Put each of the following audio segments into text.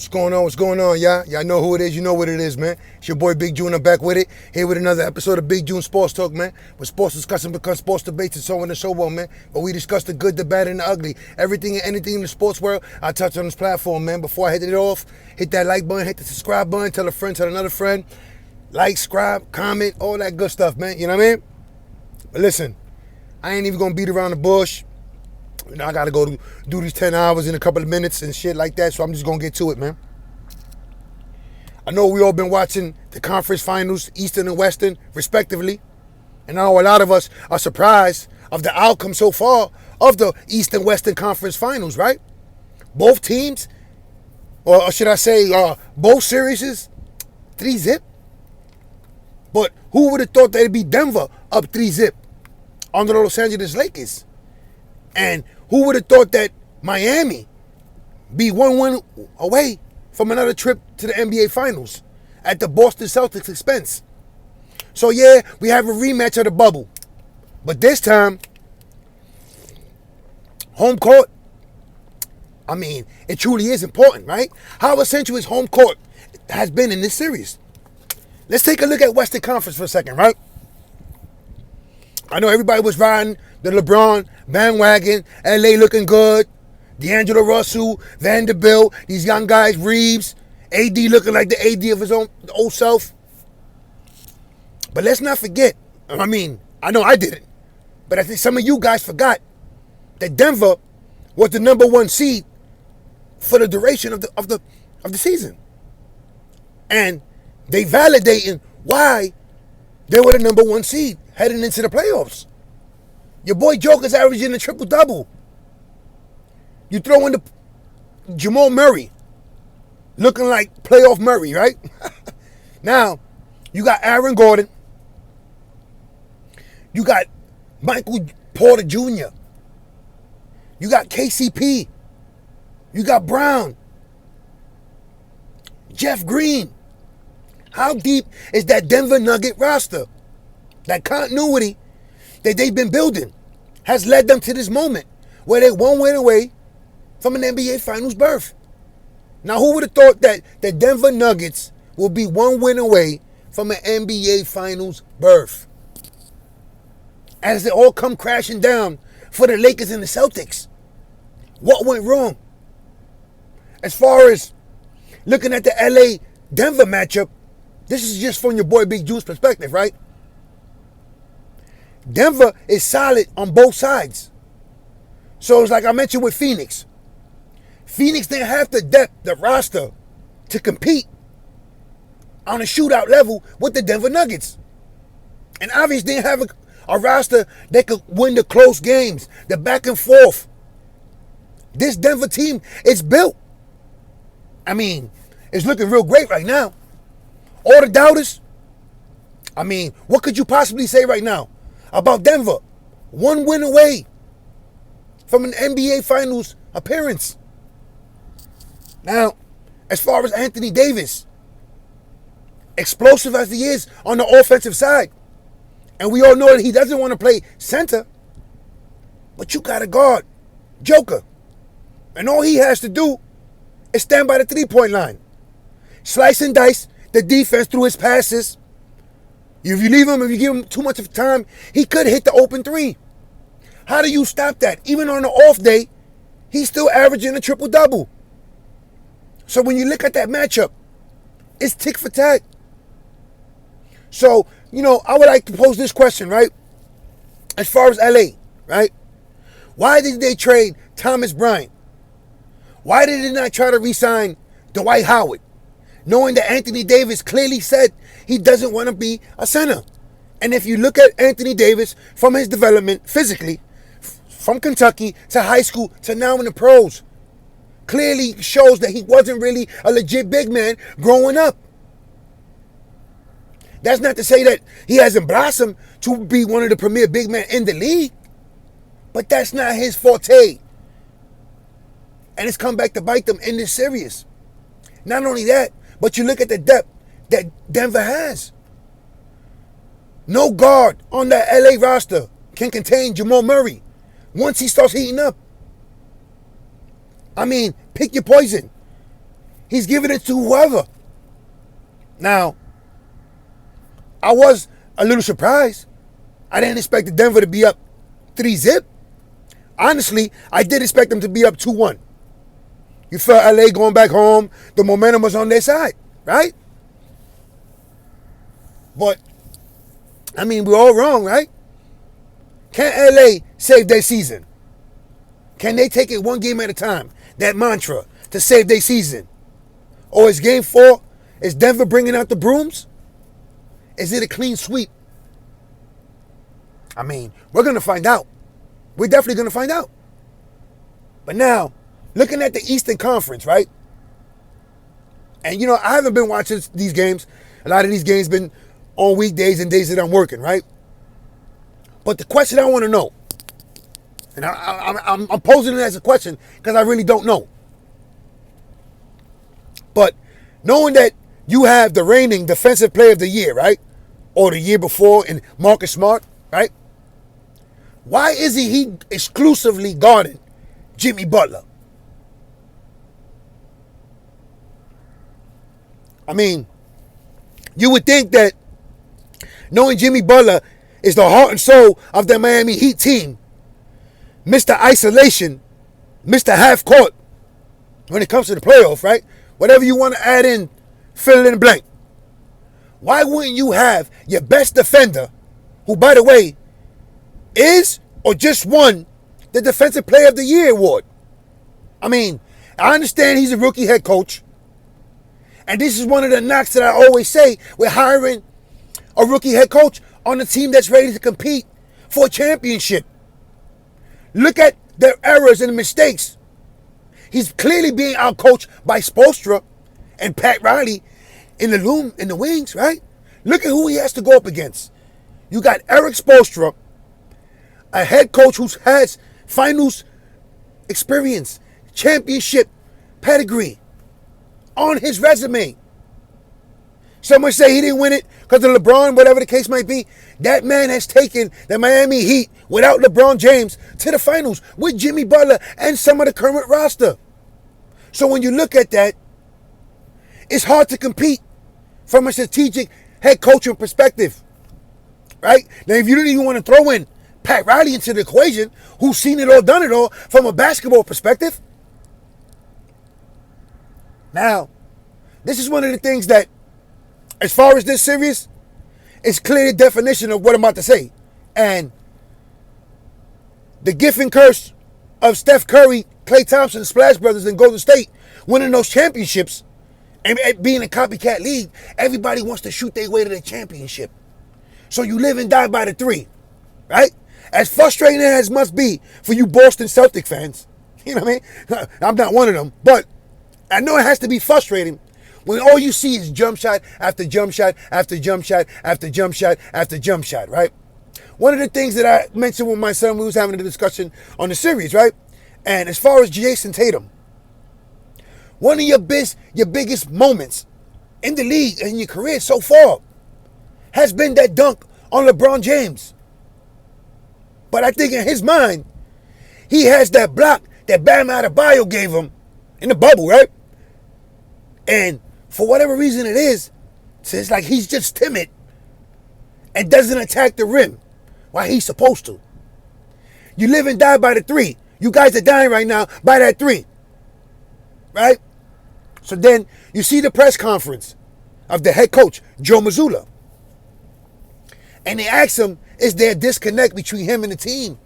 What's going on? What's going on, y'all? Y'all know who it is. You know what it is, man. It's your boy Big June. I'm back with it. Here with another episode of Big June Sports Talk, man. Where sports discussion becomes sports debates and so on and so on, man. But we discuss the good, the bad, and the ugly. Everything and anything in the sports world, I touch on this platform, man. Before I hit it off, hit that like button, hit the subscribe button, tell a friend, tell another friend. Like, subscribe, comment, all that good stuff, man. You know what I mean? But listen, I ain't even going to beat around the bush. You know, I got to go do these 10 hours in a couple of minutes and shit like that, so I'm just going to get to it, man. I know we all been watching the conference finals, Eastern and Western, respectively. And I know a lot of us are surprised of the outcome so far of the Eastern Western Conference finals, right? Both teams, or should I say both series, 3-0. But who would have thought that it'd be Denver up 3-0 on the Los Angeles Lakers? And who would have thought that Miami be 1-1 away from another trip to the NBA Finals at the Boston Celtics expense? So yeah, we have a rematch of the bubble. But this time, home court, I mean, it truly is important, right? How essential is home court has been in this series. Let's take a look at Western Conference for a second, right? I know everybody was riding the LeBron bandwagon, LA looking good, D'Angelo Russell, Vanderbilt, these young guys, Reeves, AD looking like the AD of his own old self. But let's not forget, I mean, I know I didn't, but I think some of you guys forgot that Denver was the number one seed for the duration of the season. And they validating why they were the number one seed heading into the playoffs. Your boy Joker's averaging a triple-double. You throw in the Jamal Murray, looking like playoff Murray, right? Now, you got Aaron Gordon. You got Michael Porter Jr. You got KCP. You got Brown. Jeff Green. How deep is that Denver Nugget roster? That continuity that they've been building has led them to this moment where they're one win away from an NBA Finals berth. Now, who would have thought that the Denver Nuggets will be one win away from an NBA Finals berth? As it all come crashing down for the Lakers and the Celtics. What went wrong? As far as looking at the LA-Denver matchup, this is just from your boy Big Juice perspective, right? Denver is solid on both sides. So it's like I mentioned with Phoenix. Phoenix didn't have the depth, the roster, to compete on a shootout level with the Denver Nuggets. And obviously didn't have a roster that could win the close games, the back and forth. This Denver team is built. I mean, it's looking real great right now. All the doubters, I mean, what could you possibly say right now about Denver? One win away from an NBA Finals appearance. Now, as far as Anthony Davis, explosive as he is on the offensive side, and we all know that he doesn't want to play center, but you got to guard Joker. And all he has to do is stand by the three-point line. Slice and dice the defense through his passes. If you leave him, if you give him too much of time, he could hit the open three. How do you stop that? Even on an off day, he's still averaging a triple-double. So when you look at that matchup, it's tick for tack. So, you know, I would like to pose this question, right? As far as LA, right? Why did they trade Thomas Bryant? Why did they not try to re-sign Dwight Howard? Knowing that Anthony Davis clearly said he doesn't want to be a center. And if you look at Anthony Davis from his development physically, from Kentucky to high school to now in the pros, clearly shows that he wasn't really a legit big man growing up. That's not to say that he hasn't blossomed to be one of the premier big men in the league, but that's not his forte. And it's come back to bite them in this series. Not only that, but you look at the depth that Denver has. No guard on that LA roster can contain Jamal Murray once he starts heating up. I mean, pick your poison. He's giving it to whoever. Now, I was a little surprised. I didn't expect the Denver to be up 3-0. Honestly, I did expect them to be up 2-1. You felt LA going back home. The momentum was on their side, right? But, I mean, we're all wrong, right? Can LA save their season? Can they take it one game at a time? That mantra to save their season. Or is game 4, is Denver bringing out the brooms? Is it a clean sweep? I mean, we're going to find out. We're definitely going to find out. But now, looking at the Eastern Conference, right? And, I haven't been watching these games. A lot of these games been on weekdays and days that I'm working, right? But the question I want to know, and I'm posing it as a question because I really don't know. But knowing that you have the reigning defensive player of the year, right? Or the year before in Marcus Smart, right? Why is he exclusively guarding Jimmy Butler? I mean, you would think that knowing Jimmy Butler is the heart and soul of the Miami Heat team, Mr. Isolation, Mr. Half Court, when it comes to the playoffs, right? Whatever you want to add in, fill it in the blank. Why wouldn't you have your best defender, who, by the way, is or just won the Defensive Player of the Year award? I mean, I understand he's a rookie head coach. And this is one of the knocks that I always say. We're hiring a rookie head coach on a team that's ready to compete for a championship. Look at their errors and mistakes. He's clearly being outcoached by Spoelstra and Pat Riley in the wings, right? Look at who he has to go up against. You got Eric Spoelstra, a head coach who has finals experience, championship pedigree on his resume. Someone say he didn't win it because of LeBron, whatever the case might be. That man has taken the Miami Heat without LeBron James to the finals with Jimmy Butler and some of the current roster. So when you look at that, it's hard to compete from a strategic head coaching perspective, right? Now, if you don't even want to throw in Pat Riley into the equation, who's seen it all, done it all from a basketball perspective. Now, this is one of the things that, as far as this series, it's clear definition of what I'm about to say. And the gift and curse of Steph Curry, Klay Thompson, Splash Brothers, and Golden State winning those championships and being a copycat league, everybody wants to shoot their way to the championship. So you live and die by the 3, right? As frustrating as it must be for you Boston Celtic fans, you know what I mean? I'm not one of them, but I know it has to be frustrating when all you see is jump shot after jump shot after jump shot after jump shot after jump shot, right? One of the things that I mentioned with my son, we was having a discussion on the series, right? And as far as Jason Tatum, one of your biggest moments in the league and in your career so far has been that dunk on LeBron James. But I think in his mind, he has that block that Bam Adebayo gave him in the bubble, right? And for whatever reason it is, it's like he's just timid and doesn't attack the rim while he's supposed to. You live and die by the 3. You guys are dying right now by that 3. Right? So then you see the press conference of the head coach, Joe Mazzulla. And they ask him, is there a disconnect between him and the team?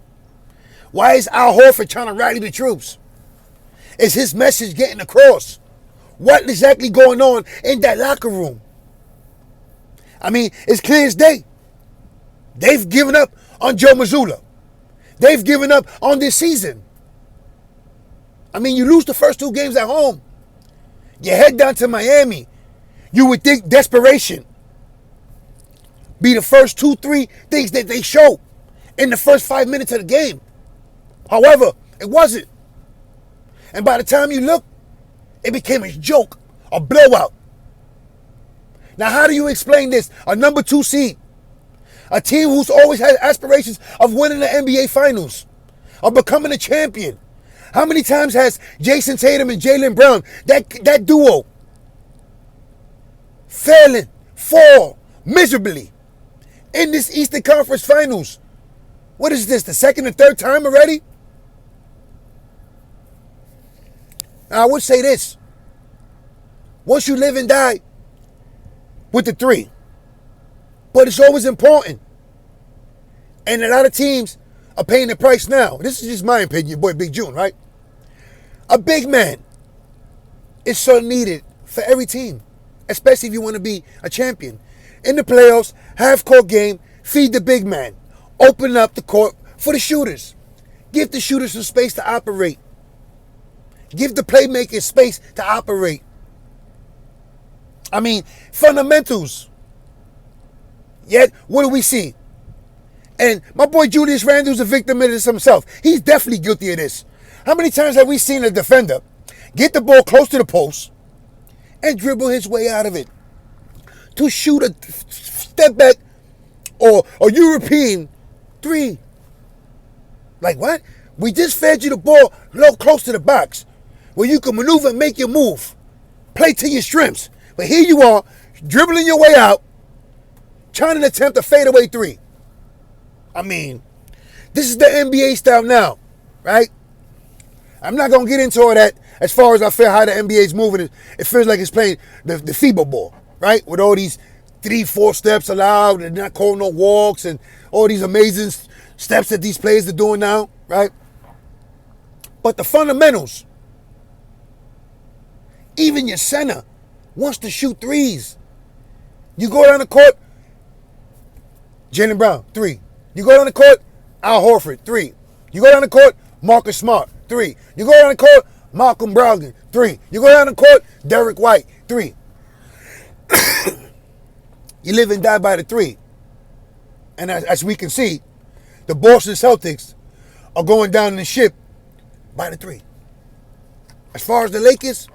Why is Al Horford trying to rally the troops? Is his message getting across? What exactly going on in that locker room? I mean, it's clear as day. They've given up on Joe Mazzulla. They've given up on this season. I mean, you lose the first 2 games at home. You head down to Miami. You would think desperation be the first 2-3 things that they show in the first 5 minutes of the game. However, it wasn't. And by the time you look, it became a joke, a blowout. Now, how do you explain this? A number 2 seed, a team who's always had aspirations of winning the NBA Finals, of becoming a champion. How many times has Jason Tatum and Jaylen Brown, that duo, failing, fall miserably in this Eastern Conference Finals. What is this, the second or third time already? Now, I would say this. Once you live and die with the 3. But it's always important. And a lot of teams are paying the price now. This is just my opinion, your boy Big June, right? A big man is so needed for every team, especially if you want to be a champion. In the playoffs, half-court game, feed the big man. Open up the court for the shooters. Give the shooters some space to operate. Give the playmakers space to operate. I mean, fundamentals. Yet, what do we see? And my boy Julius Randle's a victim of this himself. He's definitely guilty of this. How many times have we seen a defender get the ball close to the post and dribble his way out of it to shoot a step back or a European 3? Like what? We just fed you the ball close to the box where you can maneuver and make your move. Play to your strengths. But here you are, dribbling your way out, trying to attempt a fadeaway 3. I mean, this is the NBA style now, right? I'm not going to get into all that as far as I feel how the NBA is moving. It feels like it's playing the FIBA ball, right? With all these 3-4 steps allowed and not calling no walks and all these amazing steps that these players are doing now, right? But the fundamentals, even your center wants to shoot 3s. You go down the court, Jaylen Brown, 3. You go down the court, Al Horford, 3. You go down the court, Marcus Smart, 3. You go down the court, Malcolm Brogdon, 3. You go down the court, Derek White, 3. You live and die by the 3. And as we can see, the Boston Celtics are going down in the ship by the 3. As far as the Lakers,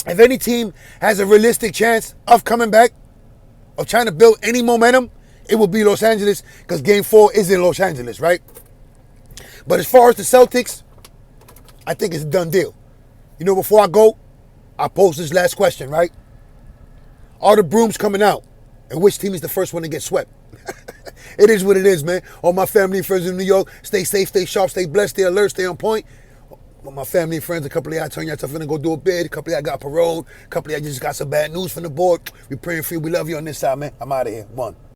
if any team has a realistic chance of coming back, of trying to build any momentum, it will be Los Angeles because Game 4 is in Los Angeles, right? But as far as the Celtics, I think it's a done deal. You know, before I go, I pose this last question, right? Are the brooms coming out? And which team is the first one to get swept? It is what it is, man. All my family and friends in New York, stay safe, stay sharp, stay blessed, stay alert, stay on point. Well, my family and friends, a couple of y'all turn yourself in and go do a bid. A couple of y'all got paroled. A couple of y'all just got some bad news from the board. We praying for you. We love you on this side, man. I'm out of here. 1.